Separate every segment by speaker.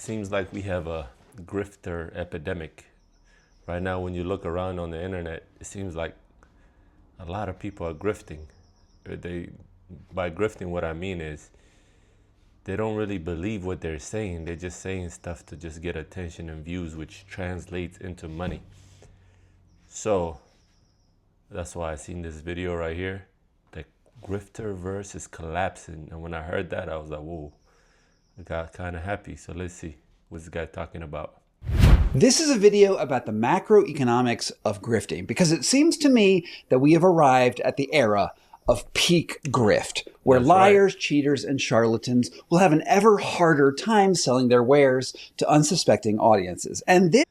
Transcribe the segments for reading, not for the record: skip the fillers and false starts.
Speaker 1: seems like we have a grifter epidemic. Right now, when you look around on the internet, it seems like a lot of people are grifting. By grifting, what I mean is they don't really believe what they're saying. They're just saying stuff to just get attention and views, which translates into money. So that's why I seen this video right here. The grifter verse is collapsing. And when I heard that, I was like, whoa, I got kind of happy. So let's see what's this guy talking about.
Speaker 2: This is a video about the macroeconomics of grifting, because it seems to me that we have arrived at the era of peak grift, where
Speaker 1: That's
Speaker 2: liars,
Speaker 1: right.
Speaker 2: cheaters, and charlatans will have an ever harder time selling their wares to unsuspecting audiences. And this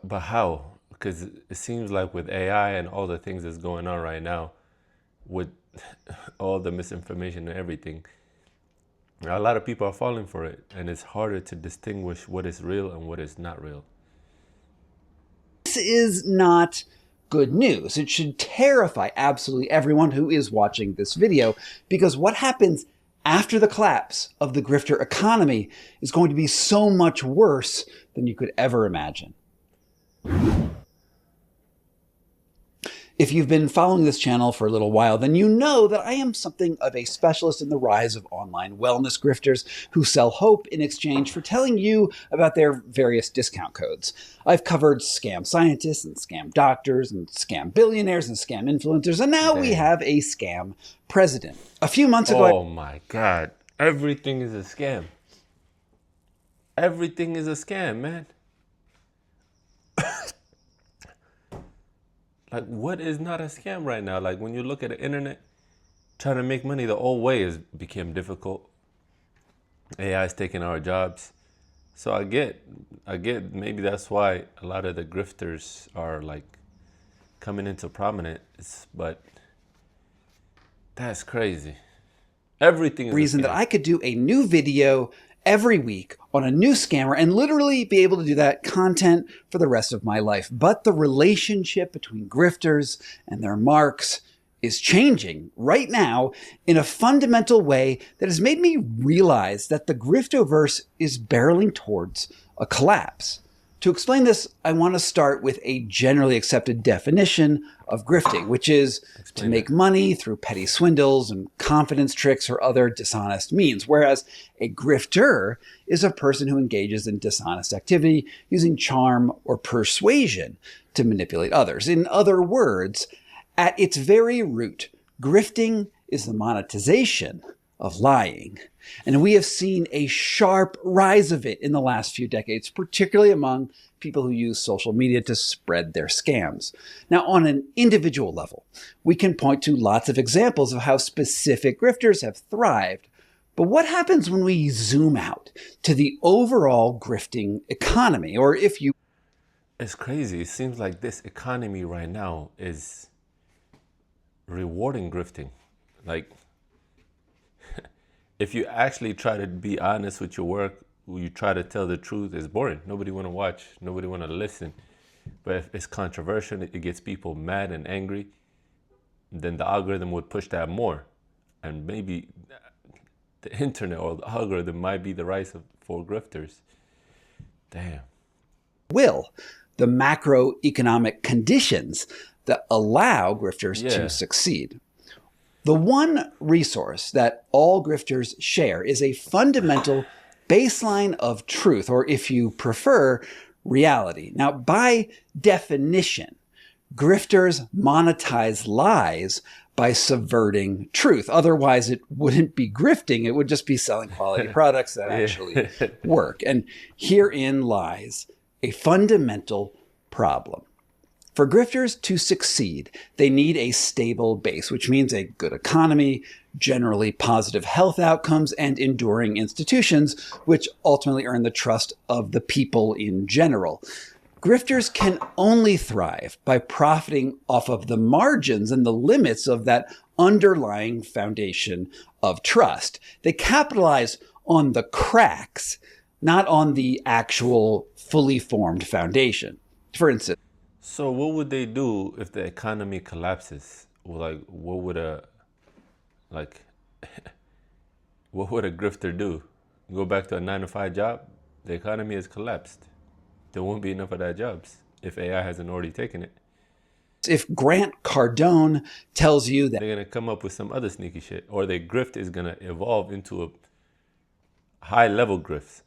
Speaker 1: But how? Because it seems like with AI and all the things that's going on right now, with all the misinformation and everything, a lot of people are falling for it, and it's harder to distinguish what is real and what is not real.
Speaker 2: is not good news. It should terrify absolutely everyone who is watching this video, because what happens after the collapse of the grifter economy is going to be so much worse than you could ever imagine. If you've been following this channel for a little while, then you know that I am something of a specialist in the rise of online wellness grifters who sell hope in exchange for telling you about their various discount codes. I've covered scam scientists and scam doctors and scam billionaires and scam influencers, and now we have a scam president. A few months ago,
Speaker 1: Oh my God. Everything is a scam. Everything is a scam, man. Like, what is not a scam right now? Like, when you look at the internet, trying to make money the old way has become difficult. AI is taking our jobs. So I get, maybe that's why a lot of the grifters are like coming into prominence, but that's crazy. Everything is
Speaker 2: reason
Speaker 1: a scam.
Speaker 2: that I could do a new video every week on a new scammer and literally be able to do that content for the rest of my life. But the relationship between grifters and their marks is changing right now in a fundamental way that has made me realize that the griftoverse is barreling towards a collapse. To explain this, I want to start with a generally accepted definition of grifting, which is to make money through petty swindles and confidence tricks or other dishonest means, whereas a grifter is a person who engages in dishonest activity using charm or persuasion to manipulate others. In other words, at its very root, grifting is the monetization of lying. And we have seen a sharp rise of it in the last few decades, particularly among people who use social media to spread their scams. Now, on an individual level, we can point to lots of examples of how specific grifters have thrived. But what happens when we zoom out to the overall grifting economy? Or if you...
Speaker 1: It's crazy. It seems like this economy right now is rewarding grifting. Like, if you actually try to be honest with your work, you try to tell the truth, it's boring. Nobody want to watch. Nobody want to listen. But if it's controversial, it gets people mad and angry, then the algorithm would push that more. And maybe the internet or the algorithm might be the rise for grifters. Damn.
Speaker 2: The macroeconomic conditions that allow grifters to succeed. The one resource that all grifters share is a fundamental baseline of truth, or if you prefer, reality. Now, by definition, grifters monetize lies by subverting truth. Otherwise, it wouldn't be grifting. It would just be selling quality products that actually work. And herein lies a fundamental problem. For grifters to succeed, they need a stable base, which means a good economy, generally positive health outcomes, and enduring institutions, which ultimately earn the trust of the people in general. Grifters can only thrive by profiting off of the margins and the limits of that underlying foundation of trust. They capitalize on the cracks, not on the actual fully formed foundation. For instance,
Speaker 1: so what would they do if the economy collapses? Like, what would a grifter do? go back to a 9 to 5 job, the economy has collapsed. There won't be enough of that jobs if AI hasn't already taken it.
Speaker 2: If Grant Cardone tells you that
Speaker 1: they're going to come up with some other sneaky shit, or their grift is going to evolve into a high-level grift.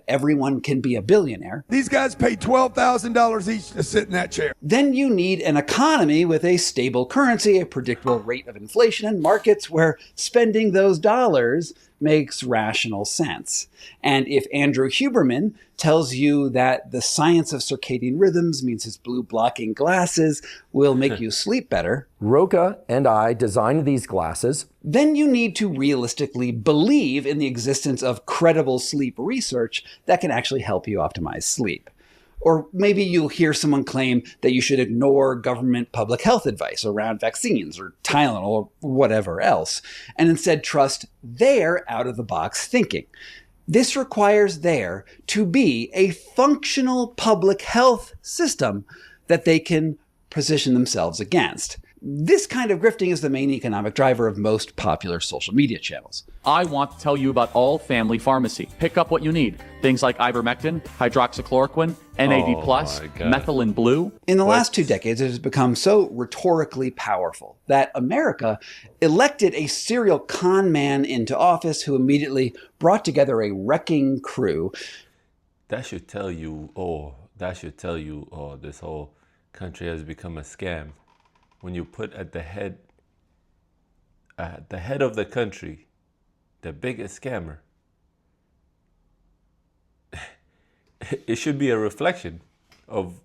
Speaker 2: Everyone can be a billionaire.
Speaker 3: These guys pay $12,000 each to sit in that chair.
Speaker 2: Then you need an economy with a stable currency, a predictable rate of inflation, and markets where spending those dollars makes rational sense. And if Andrew Huberman tells you that the science of circadian rhythms means his blue blocking glasses will make you sleep better,
Speaker 4: Roca and I designed these glasses.
Speaker 2: Then you need to realistically believe in the existence of credible sleep research that can actually help you optimize sleep. Or maybe you'll hear someone claim that you should ignore government public health advice around vaccines or Tylenol or whatever else, and instead trust their out-of-the-box thinking. This requires there to be a functional public health system that they can position themselves against. This kind of grifting is the main economic driver of most popular social media channels.
Speaker 5: I want to tell you about All Family Pharmacy. Pick up what you need. Things like ivermectin, hydroxychloroquine, NAD+, methylene blue.
Speaker 2: In the last 2 decades, it has become so rhetorically powerful that America elected a serial con man into office who immediately brought together a wrecking crew.
Speaker 1: That should tell you, this whole country has become a scam. When you put at the head of the country, the biggest scammer, it should be a reflection of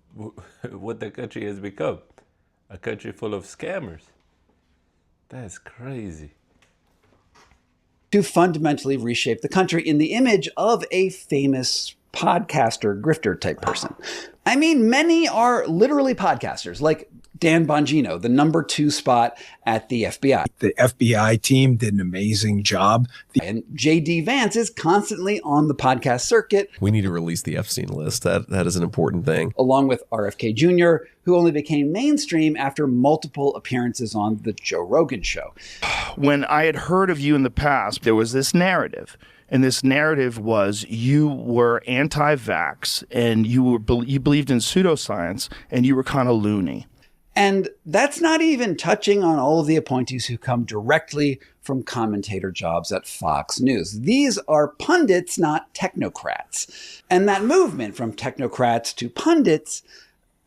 Speaker 1: what the country has become. A country full of scammers. That's crazy.
Speaker 2: To fundamentally reshape the country in the image of a famous podcaster, grifter type person. I mean, many are literally podcasters, like Dan Bongino, the number 2 spot at the FBI.
Speaker 3: The FBI team did an amazing job.
Speaker 2: And J.D. Vance is constantly on the podcast circuit.
Speaker 6: We need to release the Epstein list. That is an important thing.
Speaker 2: Along with RFK Jr., who only became mainstream after multiple appearances on the Joe Rogan show.
Speaker 7: When I had heard of you in the past, there was this narrative. And this narrative was you were anti-vax and you believed in pseudoscience and you were kind of loony.
Speaker 2: And that's not even touching on all of the appointees who come directly from commentator jobs at Fox News. These are pundits, not technocrats. And that movement from technocrats to pundits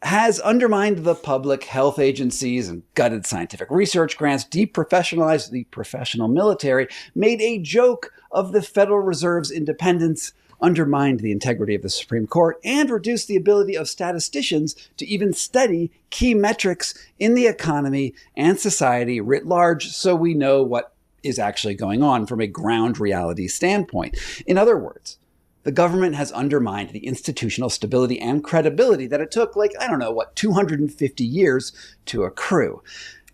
Speaker 2: has undermined the public health agencies and gutted scientific research grants, deprofessionalized the professional military, made a joke of the Federal Reserve's independence, undermined the integrity of the Supreme Court, and reduced the ability of statisticians to even study key metrics in the economy and society writ large so we know what is actually going on from a ground reality standpoint. In other words, the government has undermined the institutional stability and credibility that it took, 250 years to accrue.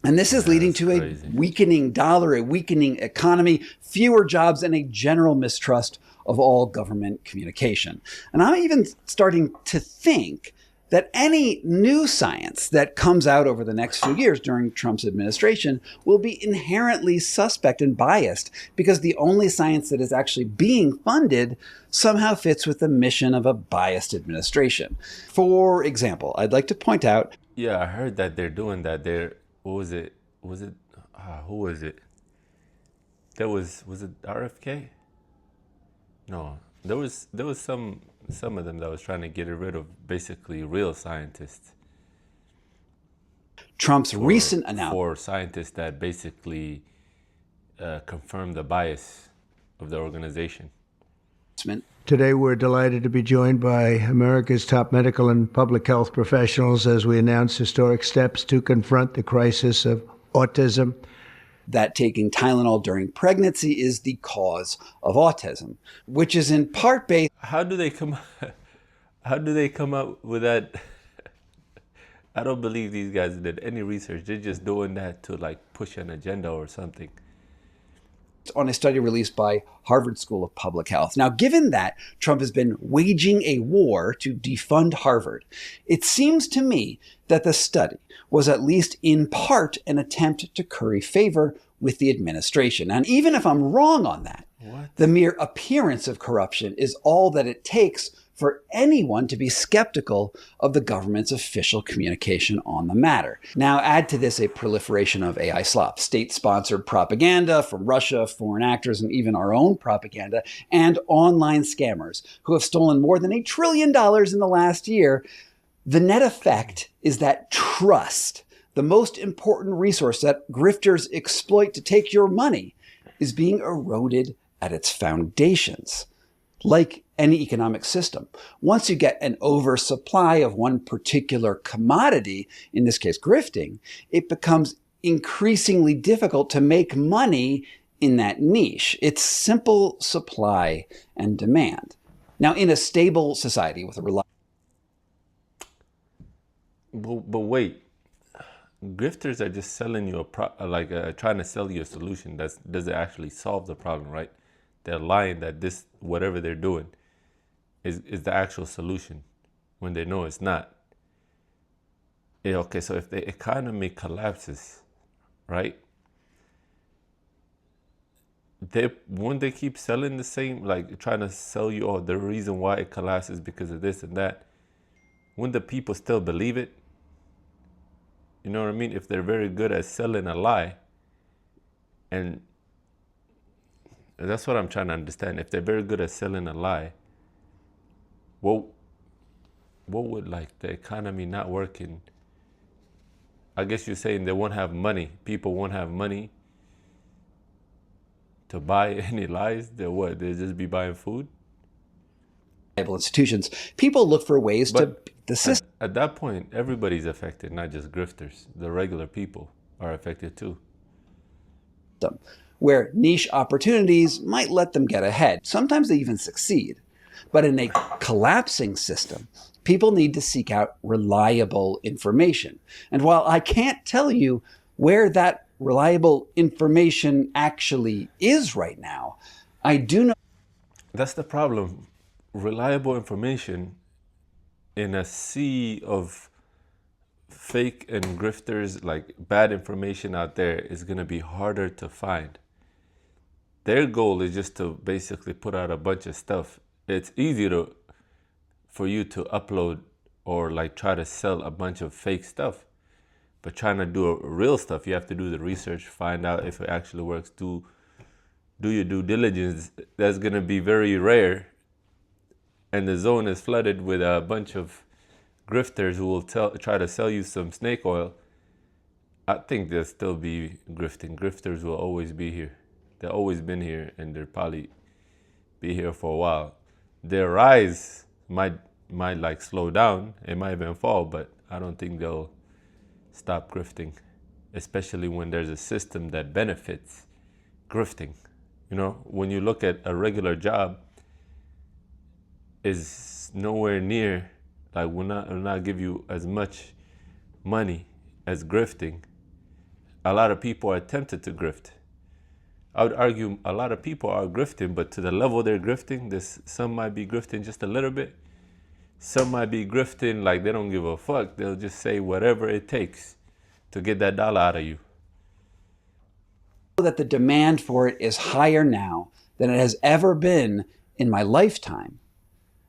Speaker 2: And this is leading to a weakening dollar, a weakening economy, fewer jobs, and a general mistrust of all government communication. And I'm even starting to think that any new science that comes out over the next few years during Trump's administration will be inherently suspect and biased because the only science that is actually being funded somehow fits with the mission of a biased administration. For example, I'd like to point out...
Speaker 1: Yeah, I heard that they're doing that. Who was it? Was it RFK? No, there was some of them that was trying to get rid of basically real scientists.
Speaker 2: Trump's recent announcement
Speaker 1: for scientists that basically confirm the bias of the organization.
Speaker 8: Today, we're delighted to be joined by America's top medical and public health professionals as we announce historic steps to confront the crisis of autism.
Speaker 2: That taking Tylenol during pregnancy is the cause of autism, which is in part based...
Speaker 1: How do they come up with that? I don't believe these guys did any research. They're just doing that to push an agenda or something.
Speaker 2: On a study released by Harvard School of Public Health. Now, given that Trump has been waging a war to defund Harvard, it seems to me that the study was at least in part an attempt to curry favor with the administration. And even if I'm wrong on that, The mere appearance of corruption is all that it takes for anyone to be skeptical of the government's official communication on the matter. Now add to this a proliferation of AI slop, state-sponsored propaganda from Russia, foreign actors, and even our own propaganda, and online scammers who have stolen more than $1 trillion in the last year. The net effect is that trust, the most important resource that grifters exploit to take your money, is being eroded at its foundations. Like any economic system, once you get an oversupply of one particular commodity, in this case grifting, it becomes increasingly difficult to make money in that niche. It's simple supply and demand. Now, in a stable society with a reliable...
Speaker 1: But wait, grifters are just selling you trying to sell you a solution that doesn't actually solve the problem, right? They're lying that this, whatever they're doing, is the actual solution when they know it's not. Yeah, okay, so if the economy collapses, right? Won't they keep selling the same, like trying to sell you, oh, the reason why it collapses because of this and that? Wouldn't the people still believe it? You know what I mean? If they're very good at selling a lie, and that's what I'm trying to understand. If they're very good at selling a lie, what would, like, the economy not working? I guess you're saying they won't have money. People won't have money to buy any lies. They'll just be buying food?
Speaker 2: Institutions, people look for ways to the system.
Speaker 1: At that point, everybody's affected, not just grifters. The regular people are affected too.
Speaker 2: Where niche opportunities might let them get ahead. Sometimes they even succeed. But in a collapsing system, people need to seek out reliable information. And while I can't tell you where that reliable information actually is right now, I do know...
Speaker 1: That's the problem. Reliable information in a sea of fake and grifters, like bad information out there, is going to be harder to find. Their goal is just to basically put out a bunch of stuff. It's easy for you to upload or like try to sell a bunch of fake stuff. But trying to do real stuff, you have to do the research, find out if it actually works, do your due diligence. That's going to be very rare. And the zone is flooded with a bunch of grifters who will try to sell you some snake oil. I think there'll still be grifting. Grifters will always be here. They've always been here, and they'll probably be here for a while. Their rise might like slow down. It might even fall, but I don't think they'll stop grifting, especially when there's a system that benefits grifting. You know, when you look at a regular job, is nowhere near, like, will not give you as much money as grifting. A lot of people are tempted to grift. I would argue a lot of people are grifting, but to the level they're grifting, some might be grifting just a little bit. Some might be grifting like they don't give a fuck. They'll just say whatever it takes to get that dollar out of you.
Speaker 2: That the demand for it is higher now than it has ever been in my lifetime.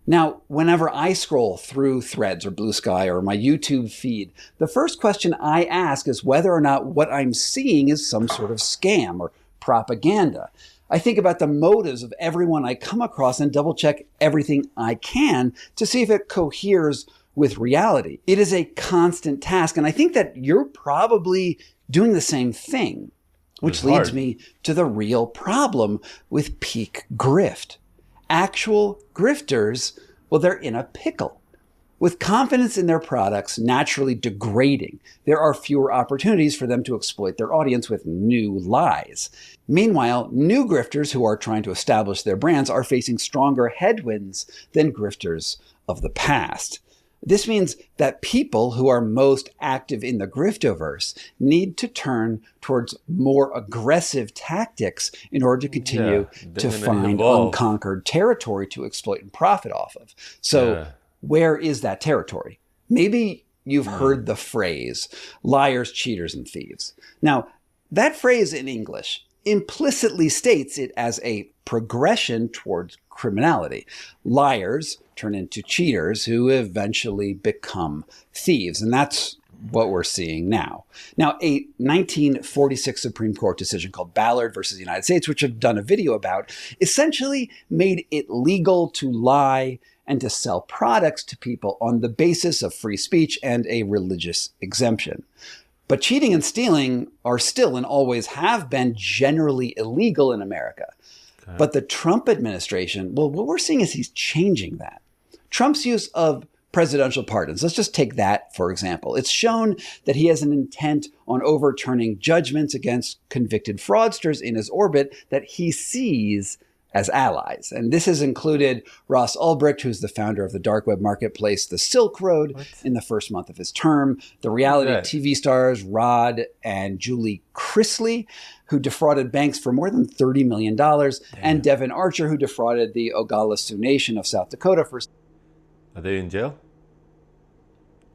Speaker 2: Now, whenever I scroll through Threads or Blue Sky or my YouTube feed, the first question I ask is whether or not what I'm seeing is some sort of scam or propaganda. I think about the motives of everyone I come across and double check everything I can to see if it coheres with reality. It is a constant task, and I think that you're probably doing the same thing, which leads me to the real problem with peak grift. Actual grifters, well, they're in a pickle. With confidence in their products naturally degrading, there are fewer opportunities for them to exploit their audience with new lies. Meanwhile, new grifters who are trying to establish their brands are facing stronger headwinds than grifters of the past. This means that people who are most active in the griftoverse need to turn towards more aggressive tactics in order to continue to find unconquered territory to exploit and profit off of. So where is that territory? Maybe you've heard the phrase liars, cheaters, and thieves. Now, that phrase in English implicitly states it as a progression towards criminality. Liars turn into cheaters who eventually become thieves. And that's what we're seeing now. Now, a 1946 Supreme Court decision called Ballard versus the United States, which I've done a video about, essentially made it legal to lie and to sell products to people on the basis of free speech and a religious exemption. But cheating and stealing are still and always have been generally illegal in America. Okay. But the Trump administration, well, what we're seeing is he's changing that. Trump's use of presidential pardons, let's just take that for example. It's shown that he has an intent on overturning judgments against convicted fraudsters in his orbit that he sees as allies. And this has included Ross Ulbricht, who's the founder of the dark web marketplace, The Silk Road, in the first month of his term, the reality TV stars Rod and Julie Chrisley, who defrauded banks for more than $30 million, and Devin Archer, who defrauded the Oglala Sioux Nation of South Dakota for
Speaker 1: Are they in jail?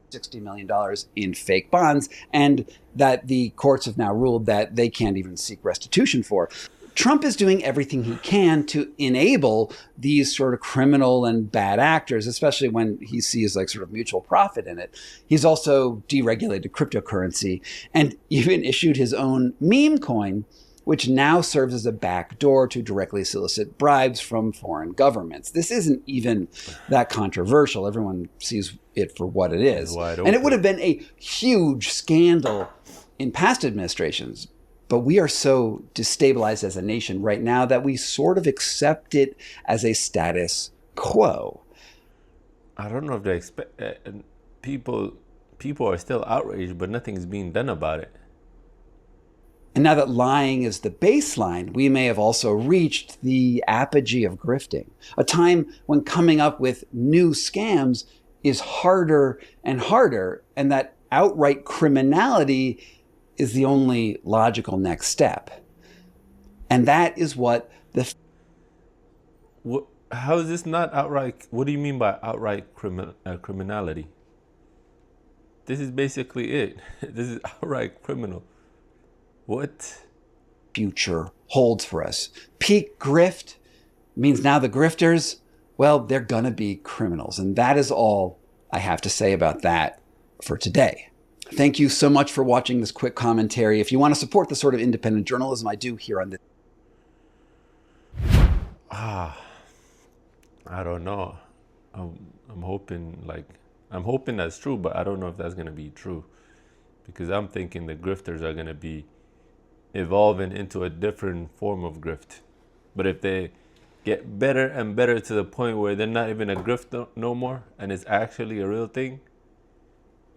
Speaker 2: $60 million in fake bonds, and that the courts have now ruled that they can't even seek restitution for. Trump is doing everything he can to enable these sort of criminal and bad actors, especially when he sees like sort of mutual profit in it. He's also deregulated cryptocurrency and even issued his own meme coin, which now serves as a backdoor to directly solicit bribes from foreign governments. This isn't even that controversial. Everyone sees it for what it is. And it would have been a huge scandal in past administrations. But we are so destabilized as a nation right now that we sort of accept it as a status quo.
Speaker 1: I don't know if they expect people are still outraged, but nothing's being done about it.
Speaker 2: And now that lying is the baseline, we may have also reached the apogee of grifting, a time when coming up with new scams is harder and harder, and that outright criminality is the only logical next step. And that is what the...
Speaker 1: How is this not outright? What do you mean by outright criminality? This is basically it. This is outright criminal. What?
Speaker 2: Future holds for us. Peak grift means now the grifters, well, they're gonna be criminals. And that is all I have to say about that for today. Thank you so much for watching this quick commentary. If you want to support the sort of independent journalism I do here on this...
Speaker 1: I don't know. I'm hoping that's true, but I don't know if that's going to be true. Because I'm thinking the grifters are going to be evolving into a different form of grift. But if they get better and better to the point where they're not even a grift no more, and it's actually a real thing,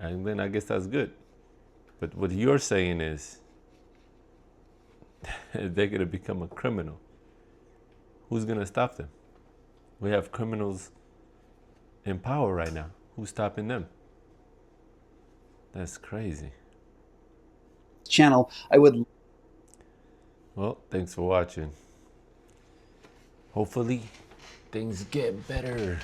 Speaker 1: and then I guess that's good. But what you're saying is they're going to become a criminal. Who's going to stop them? We have criminals in power right now. Who's stopping them? That's crazy.
Speaker 2: Channel, I would...
Speaker 1: Well, thanks for watching. Hopefully things get better.